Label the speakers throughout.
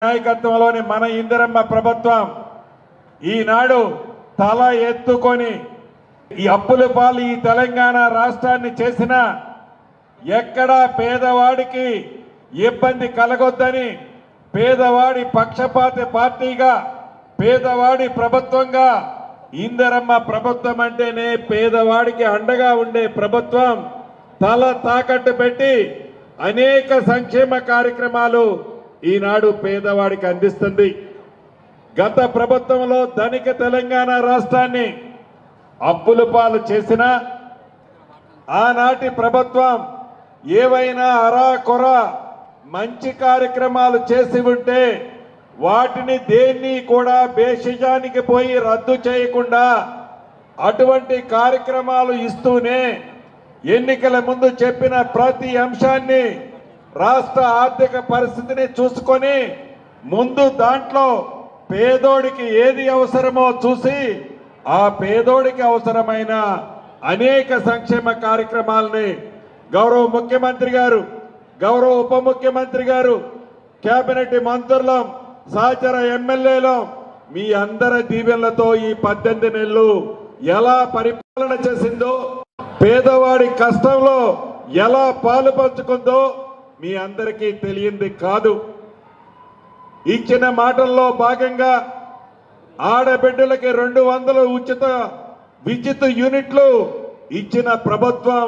Speaker 1: నాయకత్వంలోని మన ఇందిరమ్మ ప్రభుత్వం ఈనాడు తల ఎత్తుకొని ఈ అప్పుల పాలు ఈ తెలంగాణ రాష్ట్రాన్ని చేసిన ఎక్కడా పేదవాడికి ఇబ్బంది కలగొద్దని పేదవాడి పక్షపాత పార్టీగా పేదవాడి ప్రభుత్వంగా ఇందిరమ్మ ప్రభుత్వం అంటేనే పేదవాడికి అండగా ఉండే ప్రభుత్వం తల తాకట్టు పెట్టి అనేక సంక్షేమ కార్యక్రమాలు ఈనాడు పేదవాడికి అందిస్తుంది. గత ప్రభుత్వంలో ధనిక తెలంగాణ రాష్ట్రాన్ని అప్పుల పాలు చేసిన ఆనాటి ప్రభుత్వం ఏవైనా అరాకొర మంచి కార్యక్రమాలు చేసి ఉంటే వాటిని దేన్ని కూడా బేషిజానికి పోయి రద్దు చేయకుండా అటువంటి కార్యక్రమాలు ఇస్తూనే ఎన్నికల ముందు చెప్పిన ప్రతి అంశాన్ని రాష్ట్ర ఆర్థిక పరిస్థితిని చూసుకొని ముందు దాంట్లో పేదోడికి ఏది అవసరమో చూసి ఆ పేదోడికి అవసరమైన అనేక సంక్షేమ కార్యక్రమాలని గౌరవ ముఖ్యమంత్రి గారు, గౌరవ ఉప ముఖ్యమంత్రి గారు, కేబినెట్ మంత్రులం, సహచర ఎమ్మెల్యేలు మీ అందరి దీవెనలతో ఈ 18 నెలలు ఎలా పరిపాలన చేసిందో, పేదవాడి కష్టంలో ఎలా పాలు పంచుకుందో మీ అందరికీ తెలియంది కాదు. ఇచ్చిన మాటల్లో భాగంగా ఆడబిడ్డలకి 200 ఉచిత విద్యుత్ యూనిట్లు ఇచ్చిన ప్రభుత్వం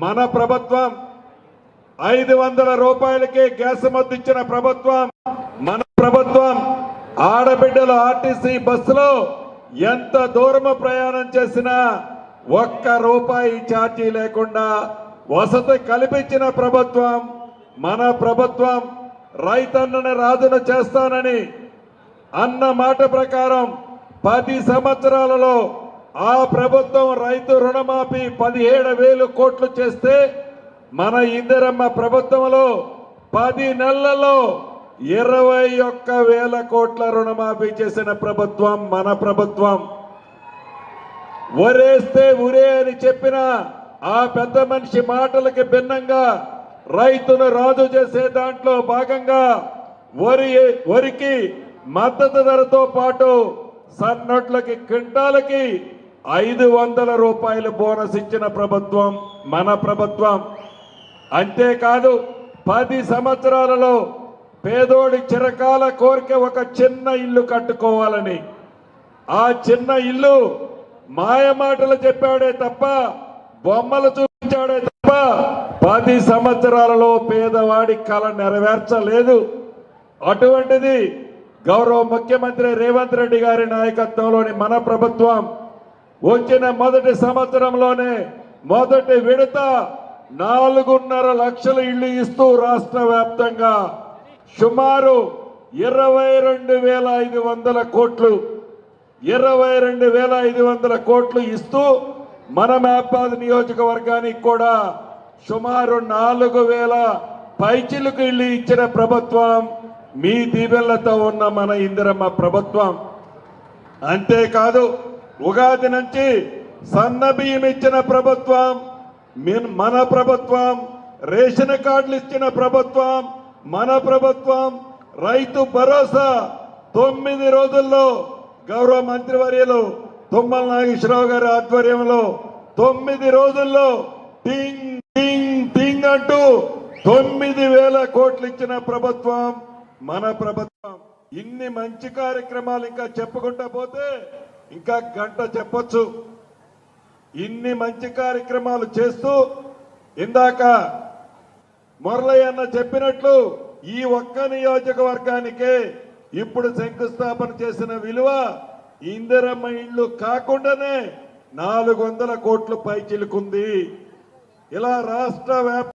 Speaker 1: మన ప్రభుత్వం. 500 రూపాయలకే గ్యాస్ మద్దతు ఇచ్చిన ప్రభుత్వం మన ప్రభుత్వం. ఆడబిడ్డలు ఆర్టీసీ బస్సులో ఎంత దూరం ప్రయాణం చేసినా ₹1 ఛార్జీ లేకుండా వసతి కల్పించిన ప్రభుత్వం మన ప్రభుత్వం. రైతన్నని రాజును చేస్తానని అన్న మాట ప్రకారం 10 సంవత్సరాలలో ఆ ప్రభుత్వం రైతు రుణమాఫీ 17,000 కోట్లు చేస్తే మన ఇందిరమ్మ ప్రభుత్వంలో 10 నెలలలో 21,000 కోట్ల రుణమాఫీ చేసిన ప్రభుత్వం మన ప్రభుత్వం. ఒరేస్తే ఉరే అని చెప్పిన ఆ పెద్ద మనిషి మాటలకి భిన్నంగా రైతును రాజు చేసే దాంట్లో భాగంగా వరికి మద్దతు ధరతో పాటు సన్నొట్లకి క్వింటాలకి 500 రూపాయలు బోనస్ ఇచ్చిన ప్రభుత్వం మన ప్రభుత్వం. అంతేకాదు 10 సంవత్సరాలలో పేదోడి చిరకాల కోరిక ఒక చిన్న ఇల్లు కట్టుకోవాలని, ఆ చిన్న ఇల్లు మాయమాటలు చెప్పాడే తప్ప బొమ్మలు చూపించాడే తప్ప 10 సంవత్సరాలలో పేదవాడి కళ నెరవేర్చలేదు. అటువంటిది గౌరవ ముఖ్యమంత్రి రేవంత్ రెడ్డి గారి నాయకత్వంలోని మన ప్రభుత్వం వచ్చిన మొదటి సంవత్సరంలోనే మొదటి విడత 4.5 లక్షల ఇళ్లు ఇస్తూ రాష్ట్ర వ్యాప్తంగా సుమారు 22,500 కోట్లు 22,500 కోట్లు ఇస్తూ మన మహబాద్ నియోజకవర్గానికి కూడా సుమారు 4,000 పైచిలకు ఇళ్లు ఇచ్చిన ప్రభుత్వం మీ దీవెనలతో ఉన్న మన ఇందిరమ్మ ప్రభుత్వం. అంతేకాదు ఉగాది నుంచి సన్న బియ్యం ఇచ్చిన ప్రభుత్వం మన ప్రభుత్వం. రేషన్ కార్డులు ఇచ్చిన ప్రభుత్వం మన ప్రభుత్వం. రైతు భరోసా 9 రోజుల్లో గౌరవ మంత్రివర్యులు తుమ్మల నాగేశ్వరరావు గారి ఆధ్వర్యంలో 9 రోజుల్లో టింగ్ టింగ్ టింగ్ అంటూ 9,000 కోట్లు ఇచ్చిన ప్రభుత్వం మన ప్రభుత్వం. ఇన్ని మంచి కార్యక్రమాలు ఇంకా చెప్పుకుంటా పోతే ఇంకా గంట చెప్పొచ్చు. ఇన్ని మంచి కార్యక్రమాలు చేస్తూ ఇందాక మురళయ్య చెప్పినట్లు ఈ ఒక్క నియోజకవర్గానికే ఇప్పుడు శంకుస్థాపన చేసిన విలువ ఇందిరమ్మ ఇళ్లు కాకుండానే 400 కోట్ల పైచిలుకుంది. ఇలా రాష్ట్ర